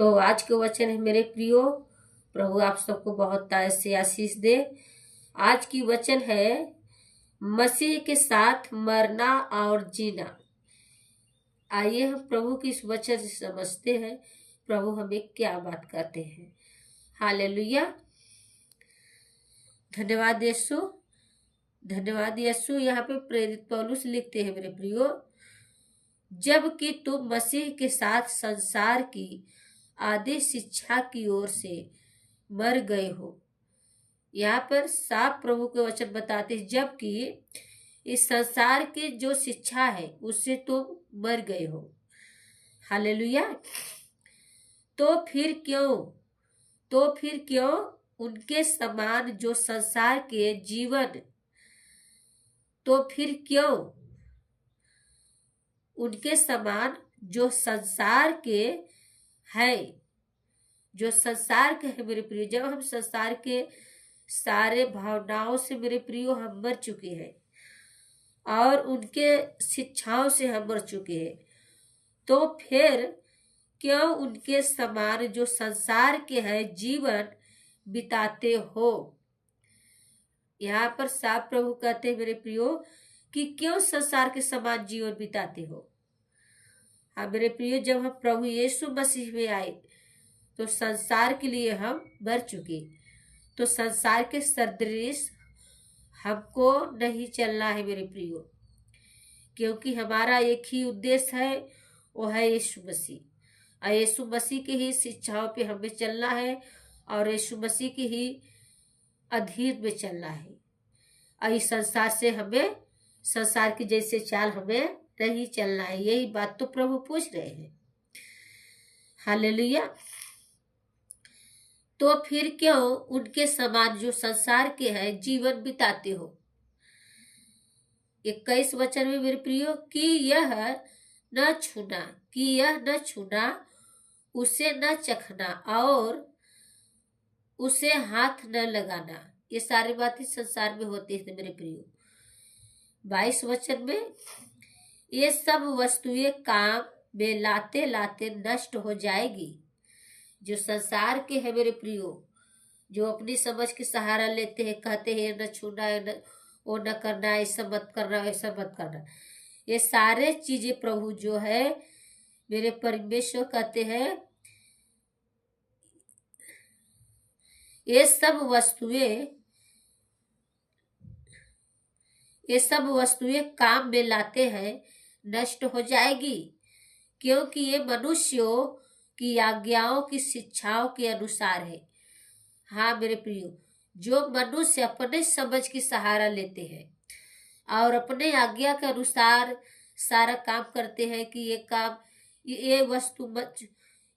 तो आज के वचन है मेरे प्रियो, प्रभु आप सबको बहुत ताज से आशीष दे। आज की वचन है मसीह के साथ मरना और जीना। आइए हम प्रभु की इस वचन से समझते हैं प्रभु हमें क्या बात करते हैं। हालेलुया, धन्यवाद यीशु, धन्यवाद यीशु। यहाँ पे प्रेरित पौलुस लिखते हैं मेरे प्रियो, जबकि तुम मसीह के साथ संसार की आदि शिक्षा की ओर से मर गए हो। यहाँ पर साफ प्रभु के वचन बताते हैं, जबकि इस संसार की जो शिक्षा है उससे तुम मर गए हो। हालेलुया। तो फिर क्यों उनके समान जो संसार के जीवन, तो फिर क्यों उनके समान जो संसार के है, जो संसार के है मेरे प्रियो। जब हम संसार के सारे भावनाओं से मेरे प्रियो हम मर चुके हैं और उनके शिक्षाओं से हम मर चुके हैं, तो फिर क्यों उनके समान जो संसार के है जीवन बिताते हो। यहाँ पर साफ प्रभु कहते हैं मेरे प्रियो कि क्यों संसार के समान जीवन बिताते हो। हाँ मेरे प्रियो, जब हम प्रभु यीशु मसीह में आए तो संसार के लिए हम मर चुके। तो संसार के सदृश हमको नहीं चलना है मेरे प्रियो, क्योंकि हमारा एक ही उद्देश्य है, वो है यीशु मसीह। और यीशु मसीह की ही शिक्षाओं पे हमें चलना है और यीशु मसीह की ही अधीन में चलना है। और इस संसार से हमें संसार की जैसे चाल हमें नहीं चलना है। यही बात तो प्रभु पूछ रहे हैं। हालेलुया। तो फिर क्यों उनके समान जो संसार के हैं जीवन बिताते हो। 21 वचन में मेरे प्रियो, कि यह न छूना, उसे न चखना और उसे हाथ न लगाना। ये सारी बातें संसार में होती है मेरे प्रियो। 22 वचन में, ये सब वस्तुएं काम में लाते लाते नष्ट हो जाएगी। जो संसार के है मेरे प्रियो, जो अपनी समझ के सहारा लेते हैं, कहते हैं न छूना, वो न करना, ऐसा मत करना, वैसा मत करना। ये सारे चीजें प्रभु जो है मेरे परमेश्वर कहते हैं, ये सब वस्तुएं काम में लाते हैं नष्ट हो जाएगी, क्योंकि ये मनुष्यों की आज्ञाओं की शिक्षाओं के अनुसार है। हाँ मेरे प्रियो, जो मनुष्य अपने समझ की सहारा लेते हैं और अपने आज्ञा के अनुसार सारा काम करते हैं कि ये काम, ये वस्तु मत,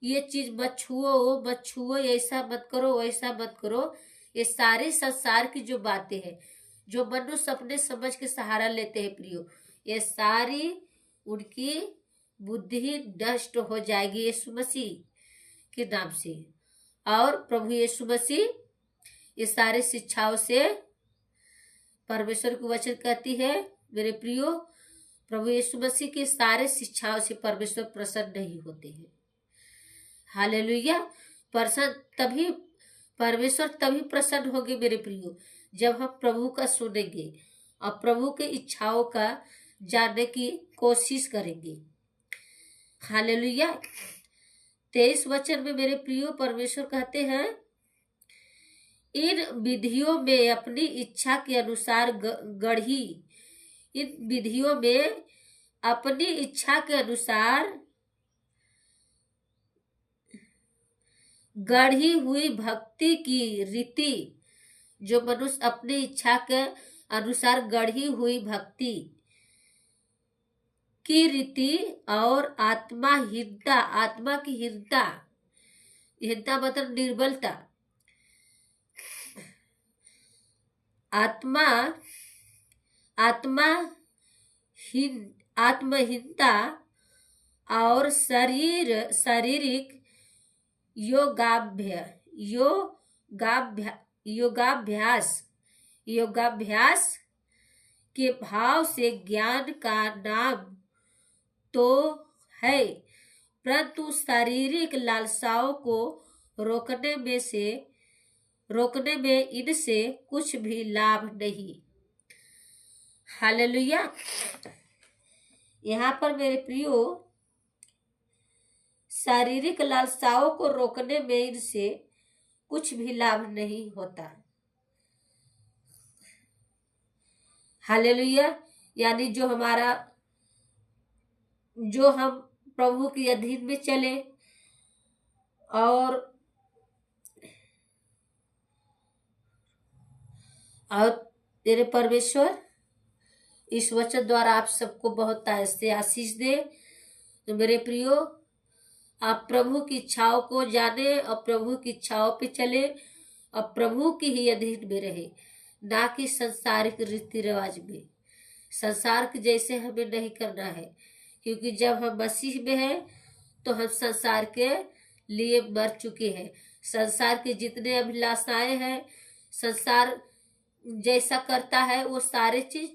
ये चीज मत छुओ, वो मत छुओ, ऐसा मत करो, वैसा मत करो। ये सारे संसार की जो बातें हैं, जो मनुष्य अपने समझ के सहारा लेते हैं प्रियो, ये सारी उनकी बुद्धि नष्ट हो जाएगी यीशु मसीह के नाम से। और प्रभु यीशु मसीह ये सारे शिक्षाओं से परमेश्वर की वचन कहती है मेरे प्रियो, प्रभु यीशु मसीह के सारे शिक्षाओं से परमेश्वर प्रसन्न नहीं होते हैं। हालेलुया। परमेश्वर तभी प्रसन्न होंगे मेरे प्रियो, जब हम प्रभु का सुनेंगे और प्रभु के इच्छाओं का जानने की कोशिश करेंगे। हालेलुया। 23 वचन में मेरे प्रियो परमेश्वर कहते हैं, इन विधियों में अपनी इच्छा के अनुसार इन विधियों में अपनी इच्छा के अनुसार गढ़ी हुई भक्ति की रीति, जो मनुष्य अपनी इच्छा के अनुसार गढ़ी हुई भक्ति की रीति और आत्मा की हीनता मतलब निर्बलता, आत्महीनता और शारीरिक योगाभ्यास के भाव से ज्ञान का नाम तो है, परंतु शारीरिक लालसाओं को रोकने में इनसे कुछ भी लाभ नहीं। हालेलुया। यहाँ पर मेरे प्रियो, शारीरिक लालसाओं को रोकने में इनसे कुछ भी लाभ नहीं होता। हालेलुया। यानी जो हम प्रभु के अधीन में चले और तेरे परमेश्वर इस वचन द्वारा आप सबको बहुत से आशीष दे। तो मेरे प्रियो, आप प्रभु की इच्छाओं को जाने और प्रभु की इच्छाओं पे चले और प्रभु के ही अधीन में रहे, ना कि संसारिक रीति रिवाज में। संसार के जैसे हमें नहीं करना है, क्योंकि जब हम मसीह में हैं तो हम संसार के लिए मर चुके हैं। संसार के जितने अभिलाषाएं हैं, संसार जैसा करता है वो सारे चीज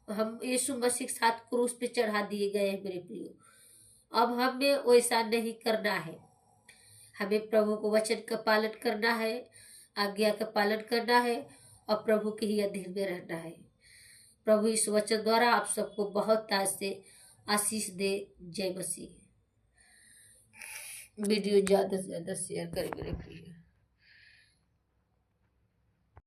हम यीशु मसीह के साथ क्रूस पे चढ़ा दिए गए हैं मेरे प्रियो। अब हमें वैसा नहीं करना है। हमें प्रभु को वचन का पालन करना है, आज्ञा का पालन करना है और प्रभु के ही अधीन में रहना है। प्रभु इस वचन द्वारा आप सबको बहुत से आशीष दे। जय मसीह। वीडियो ज्यादा से ज्यादा शेयर करें मेरे प्रिय।